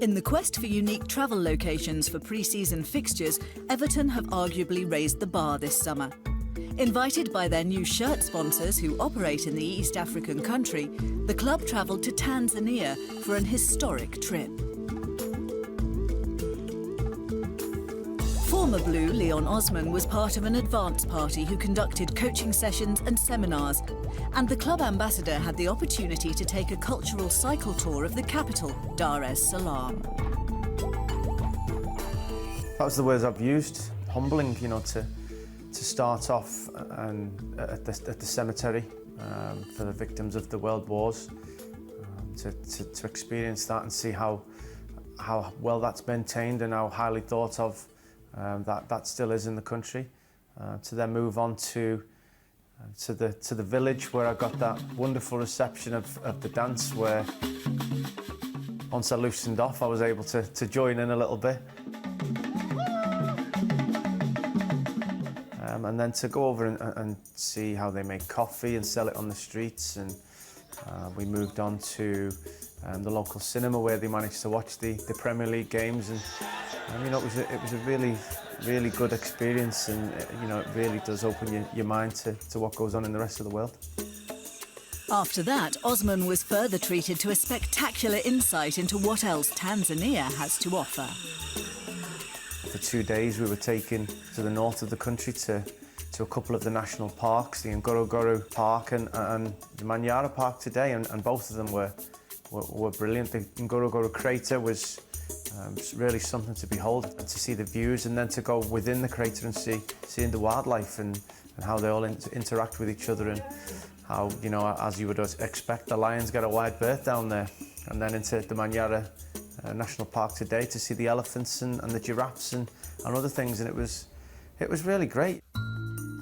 In the quest for unique travel locations for pre-season fixtures, Everton have arguably raised the bar this summer. Invited by their new shirt sponsors who operate in the East African country, the club travelled to Tanzania for an historic trip. Former Blue Leon Osman was part of an advance party who conducted coaching sessions and seminars, and the club ambassador had the opportunity to take a cultural cycle tour of the capital, Dar es Salaam. That was the words I've used. Humbling, you know, to start off at the cemetery for the victims of the world wars, to experience that and see how well that's maintained and how highly thought of that still is in the country, to then move on to the village where I got that wonderful reception of the dance, where once I loosened off I was able to join in a little bit. And then to go over and see how they make coffee and sell it on the streets, and we moved on to the local cinema where they managed to watch the Premier League games, and you know, it was a really good experience, and you know, it really does open your mind to what goes on in the rest of the world. After that, Osman was further treated to a spectacular insight into what else Tanzania has to offer. For 2 days we were taken to the north of the country to a couple of the national parks, the Ngorongoro Park and the Manyara Park today, and both of them were brilliant. The Ngorongoro crater was really something to behold, and to see the views, and then to go within the crater and seeing the wildlife and how they all interact with each other, and how, you know, as you would expect, the lions get a wide berth down there, and then into the Manyara National Park today to see the elephants and the giraffes and other things, and it was really great.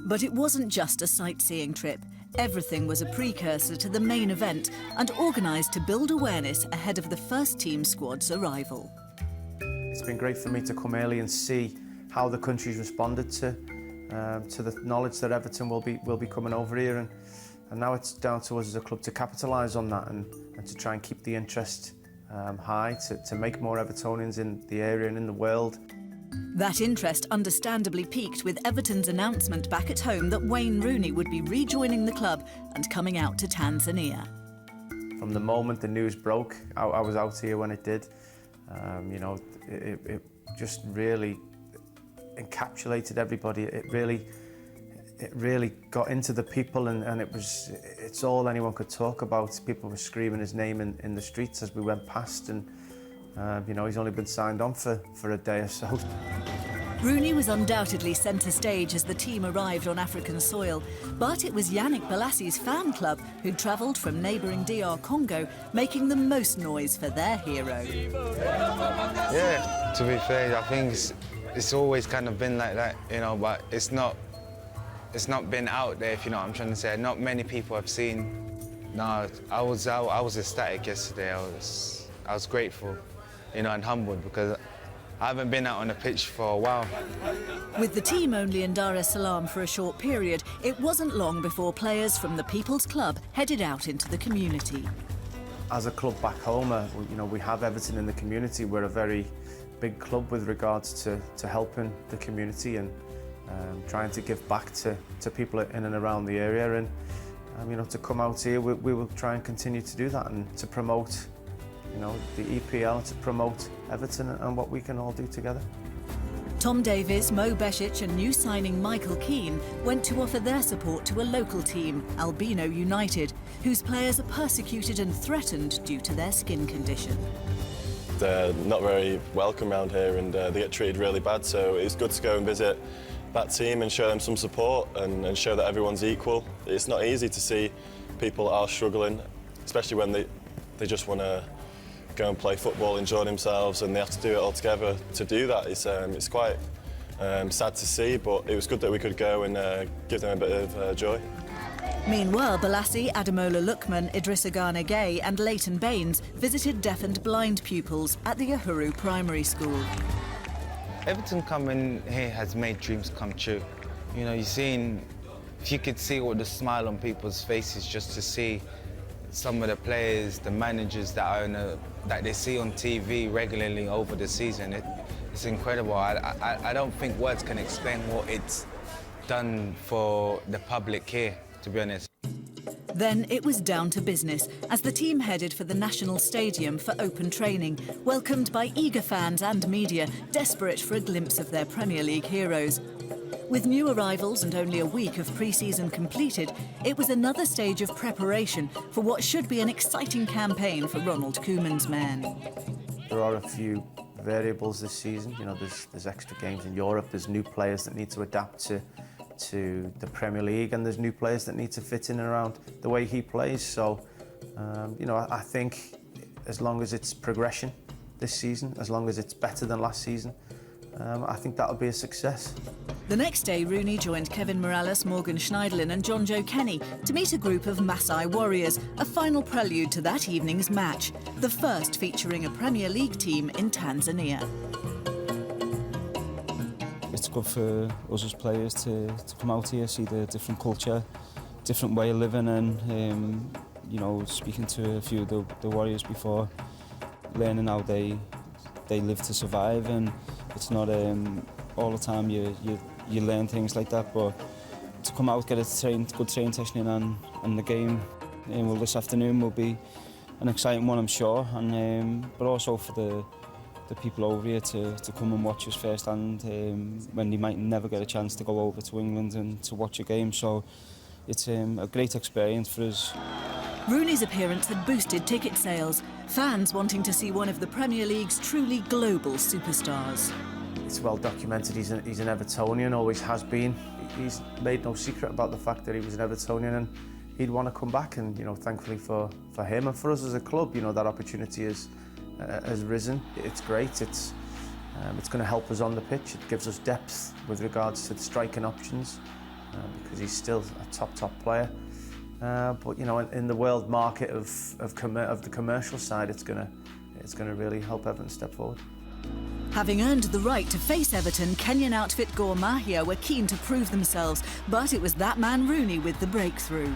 But it wasn't just a sightseeing trip. Everything was a precursor to the main event and organised to build awareness ahead of the first team squad's arrival. It's been great for me to come early and see how the country's responded to the knowledge that Everton will be coming over here, and now it's down to us as a club to capitalise on that and to try and keep the interest high, to make more Evertonians in the area and in the world. That interest understandably peaked with Everton's announcement back at home that Wayne Rooney would be rejoining the club and coming out to Tanzania. From the moment the news broke, I was out here when it did. You know, it just really encapsulated everybody. It really got into the people, and it's all anyone could talk about. People were screaming his name in the streets as we went past, and you know, he's only been signed on for a day or so. Rooney was undoubtedly centre stage as the team arrived on African soil, but it was Yannick Bolasie's fan club who travelled from neighbouring DR Congo, making the most noise for their hero. Yeah, to be fair, I think it's always kind of been like that, you know, but it's not been out there, if you know what I'm trying to say. Not many people have seen. No, I was ecstatic yesterday. I was grateful, you know, and humbled, because I haven't been out on the pitch for a while. With the team only in Dar es Salaam for a short period, it wasn't long before players from the People's Club headed out into the community. As a club back home, you know, we have Everton in the community. We're a very big club with regards to helping the community and trying to give back to people in and around the area. And you know, to come out here, we will try and continue to do that and to promote, you know, the EPL, to promote Everton and what we can all do together. Tom Davies, Mo Besic and new signing Michael Keane went to offer their support to a local team, Albino United, whose players are persecuted and threatened due to their skin condition. They're not very welcome around here, and they get treated really bad, so it's good to go and visit that team and show them some support and show that everyone's equal. It's not easy to see people are struggling, especially when they just want to go and play football, enjoy themselves, and they have to do it all together to do that. It's quite sad to see, but it was good that we could go and give them a bit of joy. Meanwhile, Bolasie, Ademola Lookman, Idrissa Gana Gay and Leighton Baines visited deaf and blind pupils at the Uhuru Primary School. Everton coming here has made dreams come true. You know, if you could see all the smile on people's faces just to see some of the players, the managers that they see on TV regularly over the season, it's incredible. I don't think words can explain what it's done for the public here, to be honest. Then it was down to business as the team headed for the National Stadium for open training, welcomed by eager fans and media, desperate for a glimpse of their Premier League heroes. With new arrivals and only a week of pre-season completed, it was another stage of preparation for what should be an exciting campaign for Ronald Koeman's men. There are a few variables this season. You know, there's extra games in Europe, there's new players that need to adapt to the Premier League, and there's new players that need to fit in and around the way he plays. So, you know, I think as long as it's progression this season, as long as it's better than last season, I think that'll be a success. The next day, Rooney joined Kevin Morales, Morgan Schneiderlin and John Joe Kenny to meet a group of Maasai warriors, a final prelude to that evening's match, the first featuring a Premier League team in Tanzania. It's good for us as players to come out here, see the different culture, different way of living, and you know, speaking to a few of the warriors before, learning how they live to survive. And it's not all the time you learn things like that, but to come out, get a good training session in, and the game well, this afternoon will be an exciting one, I'm sure, and but also for the people over here to come and watch us firsthand when they might never get a chance to go over to England and to watch a game. So it's a great experience for us. Rooney's appearance had boosted ticket sales, fans wanting to see one of the Premier League's truly global superstars. It's well documented, he's an Evertonian, always has been. He's made no secret about the fact that he was an Evertonian and he'd want to come back, and you know, thankfully for him and for us as a club, you know, that opportunity has risen. It's great. It's going to help us on the pitch. It gives us depth with regards to the striking options because he's still a top player. But you know, in the world market of the commercial side, it's going to really help Everton step forward. Having earned the right to face Everton, Kenyan outfit Gor Mahia were keen to prove themselves, but it was that man Rooney with the breakthrough.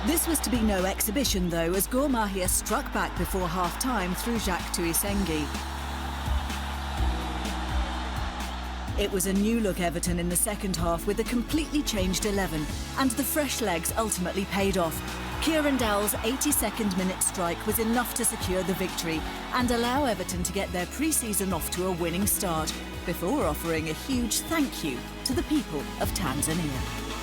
This was to be no exhibition though, as Gor Mahia struck back before half-time through Jacques Tuisengi. It was a new-look Everton in the second half with a completely changed 11, and the fresh legs ultimately paid off. Kieran Dowell's 82nd minute strike was enough to secure the victory and allow Everton to get their pre-season off to a winning start, before offering a huge thank you to the people of Tanzania.